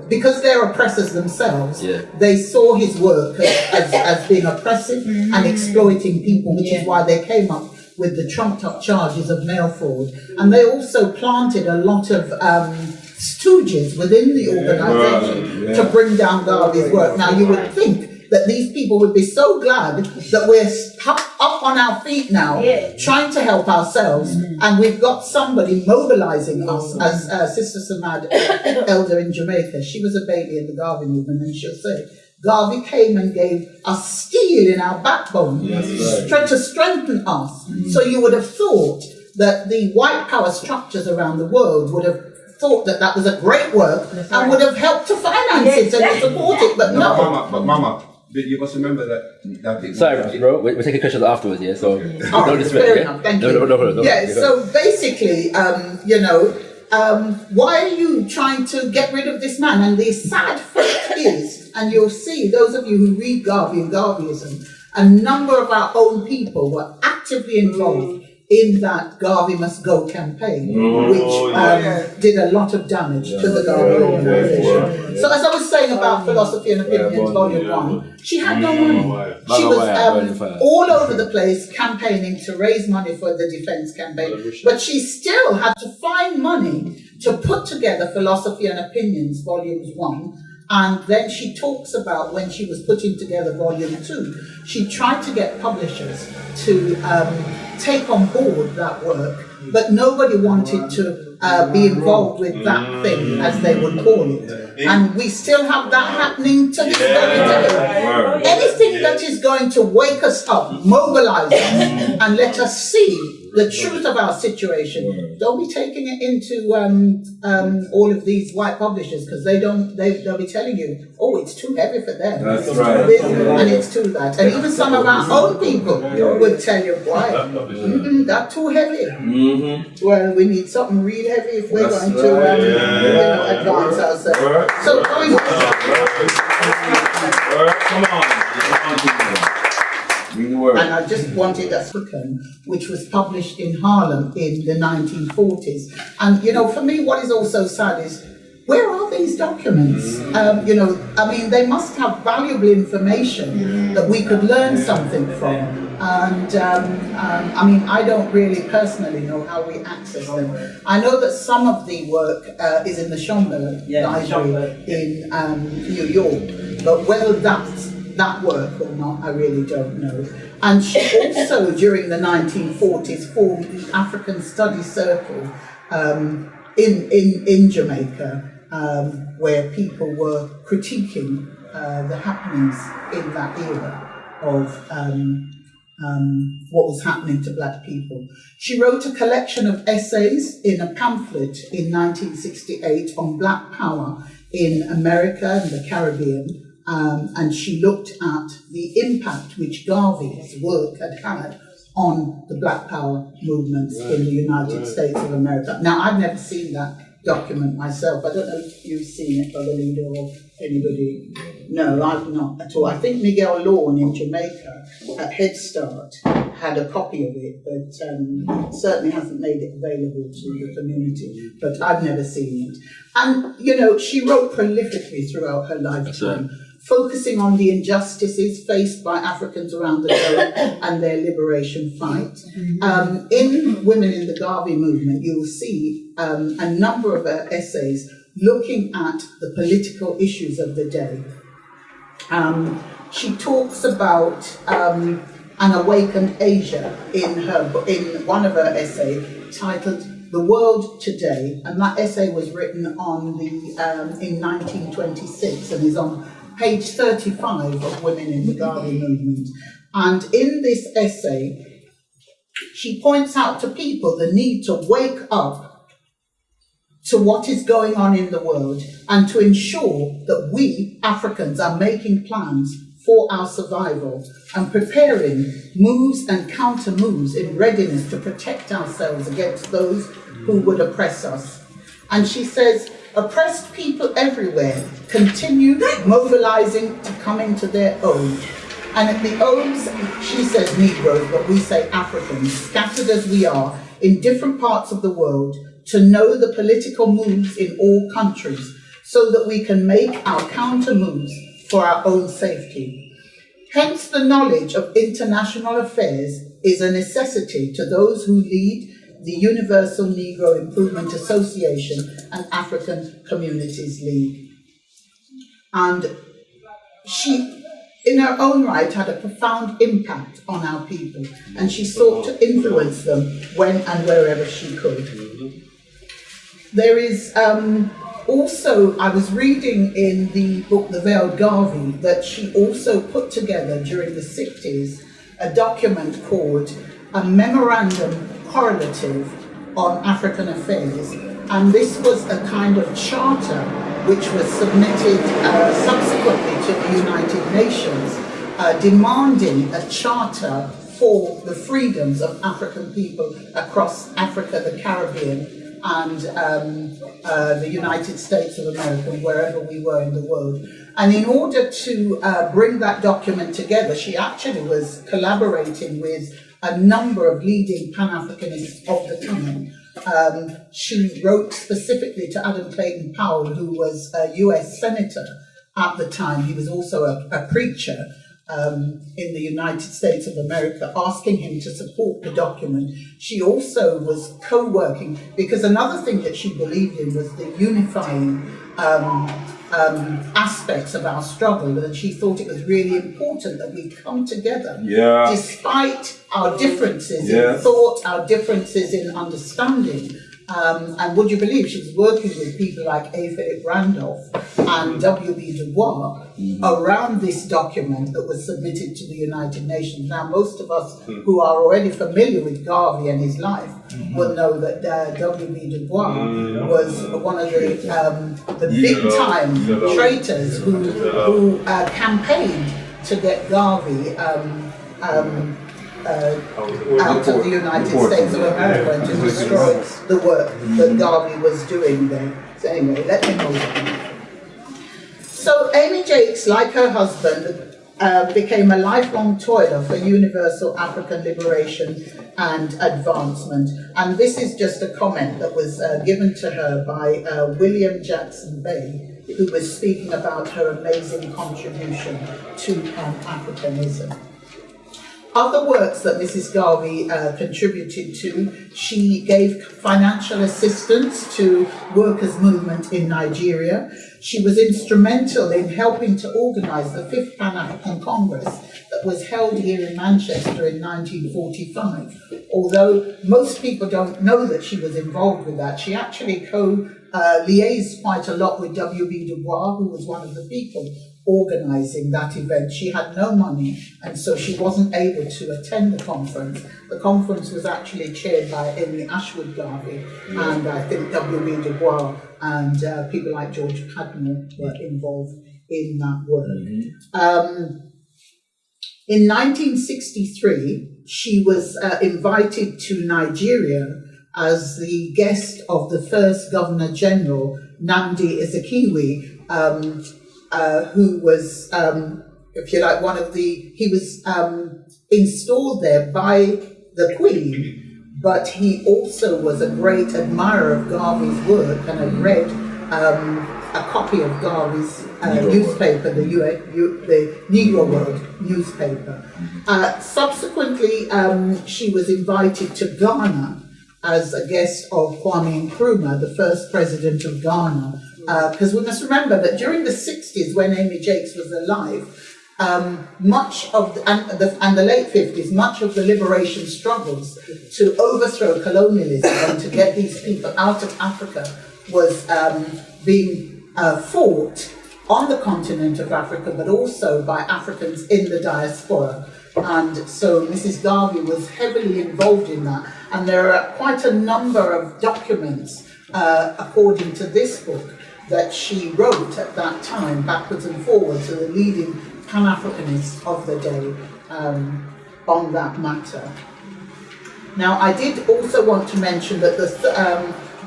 because they're oppressors themselves, they saw his work as being oppressive and exploiting people, which is why they came up with the trumped-up charges of mail fraud. And they also planted a lot of stooges within the organisation to bring down Garvey's work. Now, you would think that these people would be so glad that we're up on our feet now, trying to help ourselves, and we've got somebody mobilizing us, as Sister Samad, elder in Jamaica. She was a baby in the Garvey movement, and she'll say, Garvey came and gave us steel in our backbone to strengthen us. So you would have thought that the white power structures around the world would have thought that that was a great work and would have helped to finance it and support it, but no. Mama, you must remember that. Sorry, bro. We're taking questions afterwards, yeah. So don't disrespect, fair yeah. enough, thank you. No. Yeah. So basically, why are you trying to get rid of this man? And the sad fact is, and you'll see, those of you who read Garvey and Garveyism, a number of our own people were actively involved in that Garvey Must Go campaign, which did a lot of damage to the Garvey organization. So as I was saying about Philosophy and Opinions, Volume 1, she had no money. She was all over the place campaigning to raise money for the defense campaign, but she still had to find money to put together Philosophy and Opinions, Volumes 1, and then she talks about when she was putting together Volume 2, she tried to get publishers to take on board that work, but nobody wanted to be involved with that thing, as they would call it. And we still have that happening to this very day. Anything that is going to wake us up, mobilize us, and let us see the truth of our situation. Don't be taking it into all of these white publishers, because they'll be telling you, oh, it's too heavy for them. That's it's right. too this, and it's too that. And even some of our own people will tell you, why? That's too heavy. Well, we need something real heavy if we're going to advance ourselves. So going Come on. And I just wanted African, which was published in Harlem in the 1940s. And, for me, what is also sad is, where are these documents? They must have valuable information that we could learn something from. And, I don't really personally know how we access them. I know that some of the work is in the Schomburg Library in New York, but whether that's that work or not, I really don't know. And she also, during the 1940s, formed the African Study Circle in Jamaica, where people were critiquing the happenings in that era of what was happening to black people. She wrote a collection of essays in a pamphlet in 1968 on black power in America and the Caribbean. And she looked at the impact which Garvey's work had on the Black Power movements in the United States of America. Now, I've never seen that document myself. I don't know if you've seen it, Brother Leader, or anybody. No, I've not at all. I think Miguel Lawn in Jamaica at Head Start had a copy of it, but certainly hasn't made it available to the community. But I've never seen it. And, she wrote prolifically throughout her lifetime, focusing on the injustices faced by Africans around the globe and their liberation fight. In Women in the Garvey Movement, you'll see a number of essays looking at the political issues of the day. She talks about an awakened Asia in one of her essays titled The World Today, and that essay was written in 1926 and is on page 35 of Women in the Garvey Movement. And in this essay, she points out to people the need to wake up to what is going on in the world and to ensure that we, Africans, are making plans for our survival and preparing moves and counter moves in readiness to protect ourselves against those who would oppress us. And she says, oppressed people everywhere continue mobilizing to come into their own. And at the owns, she says Negroes, but we say Africans, scattered as we are in different parts of the world, to know the political moves in all countries so that we can make our counter moves for our own safety. Hence, the knowledge of international affairs is a necessity to those who lead the Universal Negro Improvement Association and African Communities League. And she in her own right, had a profound impact on our people, and she sought to influence them when and wherever she could. There is also, I was reading in the book The Veiled Garvey that she also put together during the 60s a document called a Memorandum Correlative on African Affairs, and this was a kind of charter which was submitted subsequently to the United Nations, demanding a charter for the freedoms of African people across Africa, the Caribbean, and the United States of America, wherever we were in the world. And in order to bring that document together, she actually was collaborating with a number of leading Pan-Africanists of the time. She wrote specifically to Adam Clayton Powell, who was a US Senator at the time. He was also a preacher in the United States of America, asking him to support the document. She also was co-working, because another thing that she believed in was the unifying aspects of our struggle, and she thought it was really important that we come together despite our differences in thought, our differences in understanding. And would you believe she was working with people like A. Philip Randolph and W.B. Du Bois around this document that was submitted to the United Nations. Now, most of us who are already familiar with Garvey and his life will know that W.B. Du Bois was one of the big-time traitors who campaigned to get Garvey out of the United States of America and to destroy the work that Garvey was doing there. So anyway, let me move on. So Amy Jakes, like her husband, became a lifelong toiler for universal African liberation and advancement. And this is just a comment that was given to her by William Jackson Bey, who was speaking about her amazing contribution to Pan-Africanism. Other works that Mrs. Garvey contributed to, she gave financial assistance to workers' movement in Nigeria. She was instrumental in helping to organise the 5th Pan-African Congress that was held here in Manchester in 1945. Although most people don't know that she was involved with that, she actually liaised quite a lot with W.B. Du Bois, who was one of the people organising that event. She had no money, and so she wasn't able to attend the conference. The conference was actually chaired by Amy Ashwood Garvey, and I think W.B. Du Bois and people like George Padmore were involved in that work. In 1963, she was invited to Nigeria as the guest of the first Governor General, Nnamdi Azikiwe, who was, if you like, he was installed there by the Queen, but he also was a great admirer of Garvey's work and had read a copy of Garvey's newspaper, the Negro World newspaper. Subsequently, she was invited to Ghana as a guest of Kwame Nkrumah, the first president of Ghana. Because we must remember that during the 60s, when Amy Jakes was alive, much of the late 50s, much of the liberation struggles to overthrow colonialism and to get these people out of Africa was being fought on the continent of Africa, but also by Africans in the diaspora. And so Mrs. Garvey was heavily involved in that. And there are quite a number of documents, according to this book, that she wrote at that time, backwards and forwards, to the leading Pan-Africanists of the day on that matter. Now, I did also want to mention that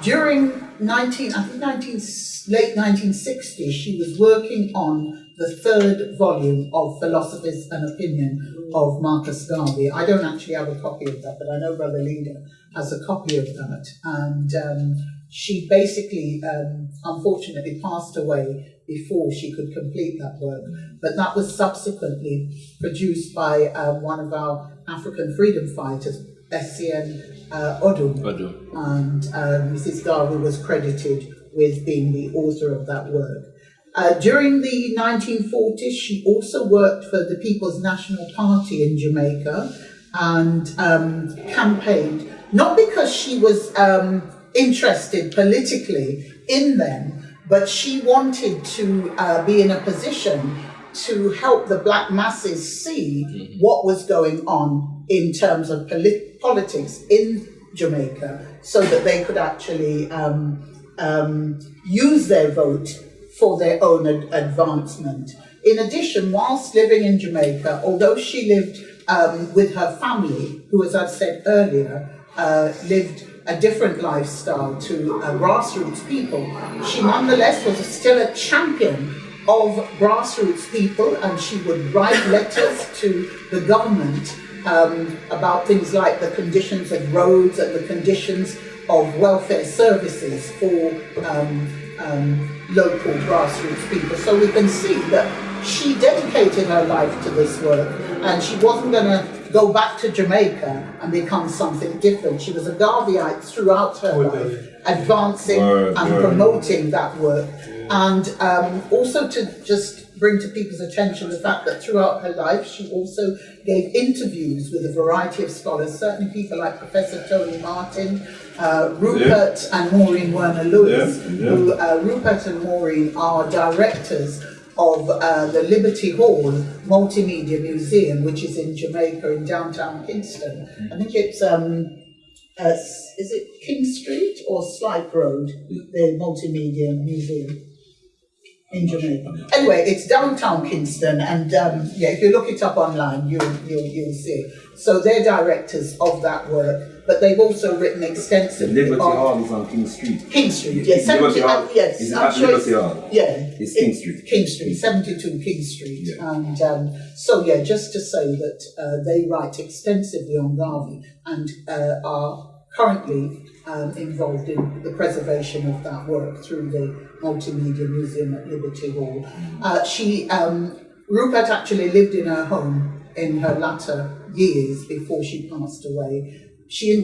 during late 1960s, she was working on the 3rd volume of Philosophies and Opinion of Marcus Garvey. I don't actually have a copy of that, but I know Brother Leader has a copy of that. And she basically, unfortunately, passed away before she could complete that work. But that was subsequently produced by one of our African freedom fighters, Essien Odum. And Mrs. Garvey was credited with being the author of that work. During the 1940s, she also worked for the People's National Party in Jamaica and campaigned, not because she was interested politically in them, but she wanted to be in a position to help the black masses see what was going on in terms of politics in Jamaica, so that they could actually use their vote for their own advancement. In addition, whilst living in Jamaica, although she lived with her family, who, as I've said earlier, lived a different lifestyle to grassroots people, she nonetheless was still a champion of grassroots people, and she would write letters to the government about things like the conditions of roads and the conditions of welfare services for local grassroots people. So we can see that she dedicated her life to this work, and she wasn't going to go back to Jamaica and become something different. She was a Garveyite throughout her life, advancing and promoting that work. And also to just bring to people's attention the fact that throughout her life, she also gave interviews with a variety of scholars, certainly people like Professor Tony Martin, Rupert and Maureen Werner-Lewis, who Rupert and Maureen are directors of the Liberty Hall Multimedia Museum, which is in Jamaica in downtown Kingston. I think it's, is it King Street or Slipe Road, the Multimedia Museum in Jamaica. Anyway, it's downtown Kingston, and yeah, if you look it up online, you'll see it. So they're directors of that work, but they've also written extensively. The Liberty Hall is on King Street. King Street, yes. Liberty Hall. Yes, Is it I'm at sure Liberty Hall? Yeah, It's King Street. King Street, 72 King Street, Yeah. and so yeah, just to say that they write extensively on Garvey and are currently involved in the preservation of that work through the Multimedia Museum at Liberty Hall. Rupert actually lived in her home in her latter years before she passed away. She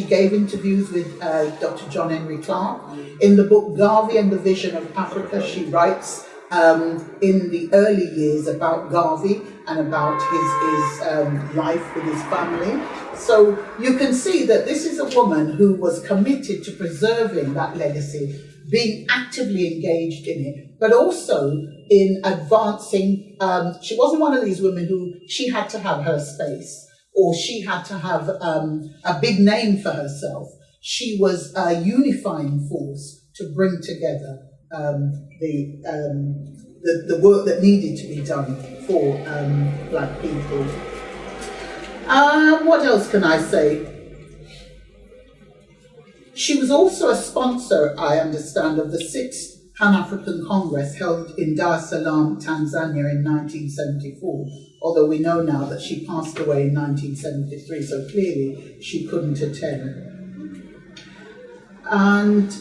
gave interviews with Dr. John Henry Clark. In the book Garvey and the Vision of Africa, she writes in the early years about Garvey and about his life with his family. So you can see that this is a woman who was committed to preserving that legacy, being actively engaged in it, but also in advancing. She wasn't one of these women who she had to have her space or she had to have a big name for herself. She was a unifying force to bring together the work that needed to be done for black people. What else can I say? She was also a sponsor, I understand, of the 6th Pan-African Congress held in Dar es Salaam, Tanzania in 1974, although we know now that she passed away in 1973, so clearly she couldn't attend. And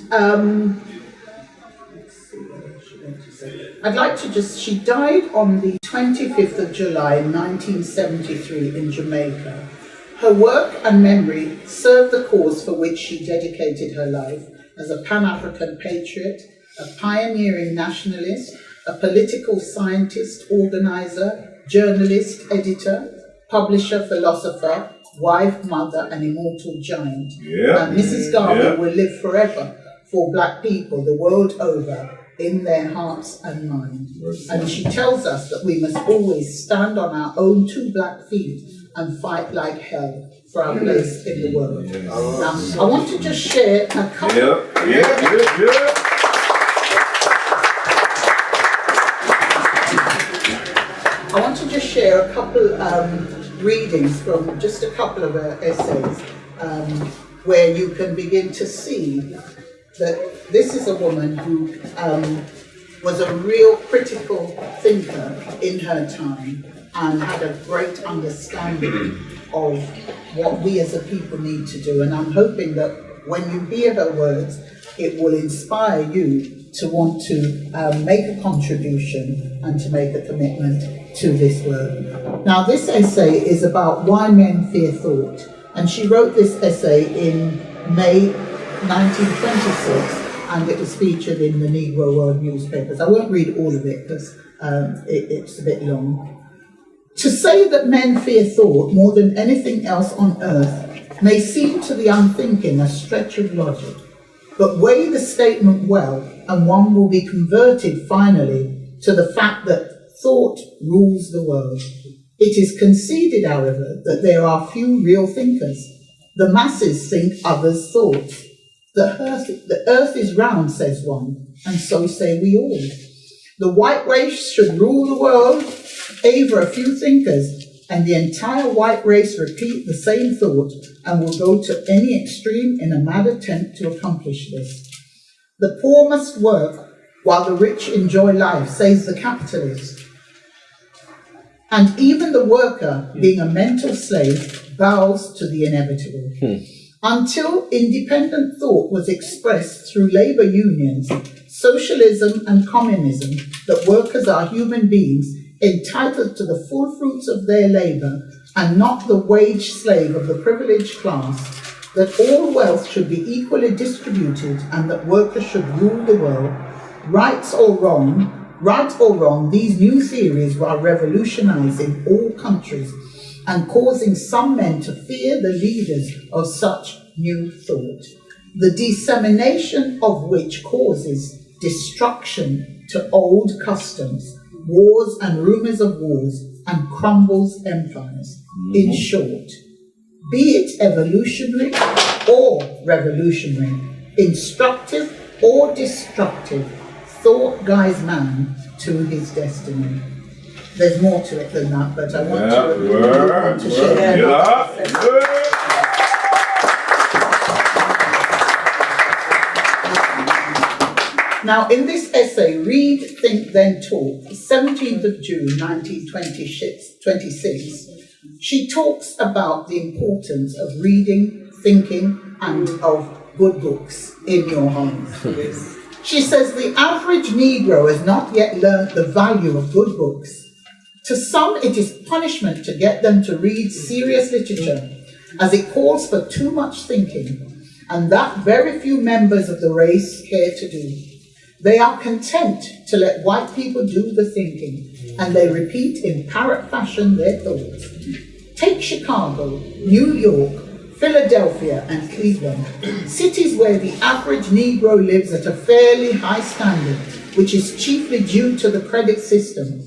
I'd like to she died on the 25th of July 1973 in Jamaica. Her work and memory serve the cause for which she dedicated her life as a Pan-African patriot, a pioneering nationalist, a political scientist, organizer, journalist, editor, publisher, philosopher, wife, mother, and immortal giant. Yeah. And Mrs. Garvey will live forever for black people the world over in their hearts and minds. And she tells us that we must always stand on our own 2 black feet and fight like hell for our place in the world. Now, I want to just share a couple. I want to just share a couple readings from just a couple of her essays where you can begin to see that this is a woman who was a real critical thinker in her time and had a great understanding of what we as a people need to do. And I'm hoping that when you hear her words, it will inspire you to want to make a contribution and to make a commitment to this work. Now, this essay is about why men fear thought. And she wrote this essay in May 1926, and it was featured in the Negro World newspapers. I won't read all of it because it's a bit long. To say that men fear thought more than anything else on earth may seem to the unthinking a stretch of logic, but weigh the statement well, and one will be converted finally to the fact that thought rules the world. It is conceded, however, that there are few real thinkers. The masses think others' thoughts. The earth is round, says one, and so say we all. The white race should rule the world, favor a few thinkers, and the entire white race repeat the same thought and will go to any extreme in a mad attempt to accomplish this. The poor must work while the rich enjoy life, says the capitalist. And even the worker, being a mental slave, bows to the inevitable. Until independent thought was expressed through labor unions, socialism and communism, that workers are human beings entitled to the full fruits of their labor and not the wage slave of the privileged class, that all wealth should be equally distributed and that workers should rule the world, right or wrong, these new theories are revolutionizing all countries and causing some men to fear the leaders of such new thought, the dissemination of which causes destruction to old customs, wars and rumors of wars, and crumbles empires. In short, be it evolutionary or revolutionary, instructive or destructive, thought guides man to his destiny. There's more to it than that, but I want to share. Now, in this essay, Read, Think, Then Talk, 17th of June, 1926, she talks about the importance of reading, thinking, and of good books in your homes. She says the average Negro has not yet learned the value of good books. To some, it is punishment to get them to read serious literature, as it calls for too much thinking, and that very few members of the race care to do. They are content to let white people do the thinking, and they repeat in parrot fashion their thoughts. Take Chicago, New York, Philadelphia, and Cleveland, cities where the average Negro lives at a fairly high standard, which is chiefly due to the credit system.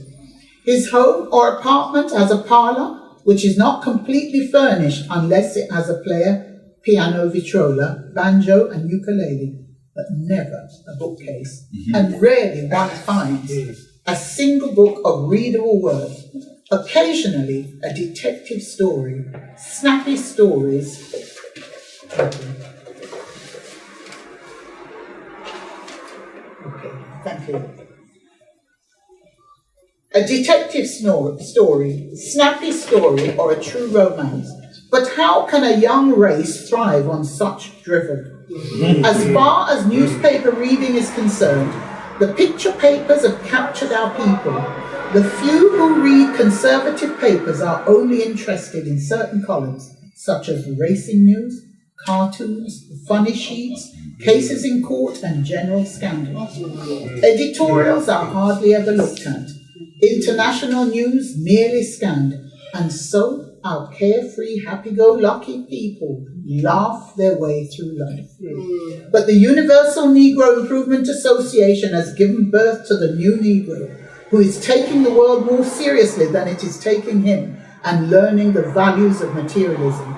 His home or apartment has a parlor, which is not completely furnished unless it has a player, piano, vitrola, banjo, and ukulele, but never a bookcase, and rarely one finds a single book of readable worth. Occasionally, a detective story, snappy stories. Okay, thank you. A detective story, snappy story, or a true romance. But how can a young race thrive on such drivel? As far as newspaper reading is concerned, the picture papers have captured our people. The few who read conservative papers are only interested in certain columns, such as racing news, cartoons, funny sheets, cases in court, and general scandal. Editorials are hardly ever looked at. International news merely scanned, and so our carefree, happy-go-lucky people laugh their way through life. But the Universal Negro Improvement Association has given birth to the new Negro, who is taking the world more seriously than it is taking him, and learning the values of materialism.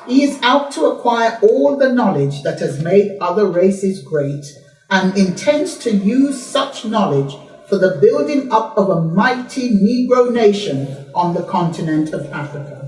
He is out to acquire all the knowledge that has made other races great, and intends to use such knowledge for the building up of a mighty Negro nation on the continent of Africa.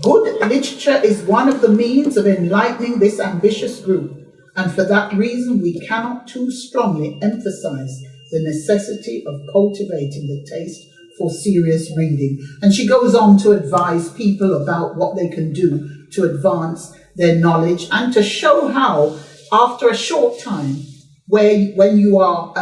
Good literature is one of the means of enlightening this ambitious group, and for that reason we cannot too strongly emphasize the necessity of cultivating the taste for serious reading. And she goes on to advise people about what they can do to advance their knowledge and to show how, after a short time, when you are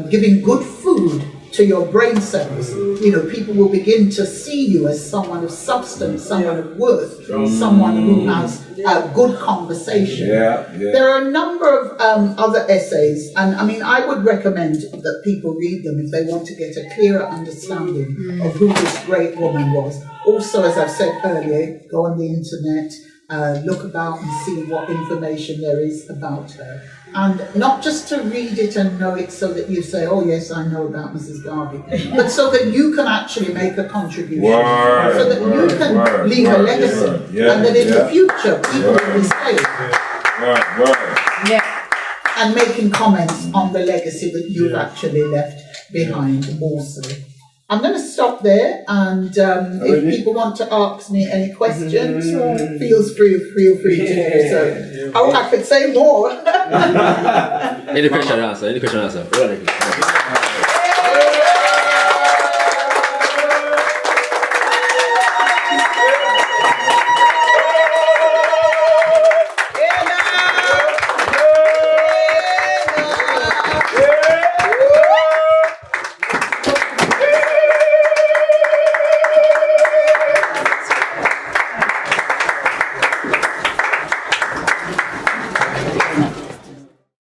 giving good food to your brain cells. You know, people will begin to see you as someone of substance, someone of worth, someone who has a good conversation. There are a number of other essays, and I mean, I would recommend that people read them if they want to get a clearer understanding of who this great woman was. Also, as I've said earlier, go on the internet, look about and see what information there is about her. And not just to read it and know it so that you say, oh yes, I know about Mrs. Garvey, but so that you can actually make a contribution, so that you can leave a legacy, and that in the future people will be saying and making comments on the legacy that you've actually left behind also. I'm going to stop there, and if people want to ask me any questions, feel free to do so. Oh, I could say more. Any question answer.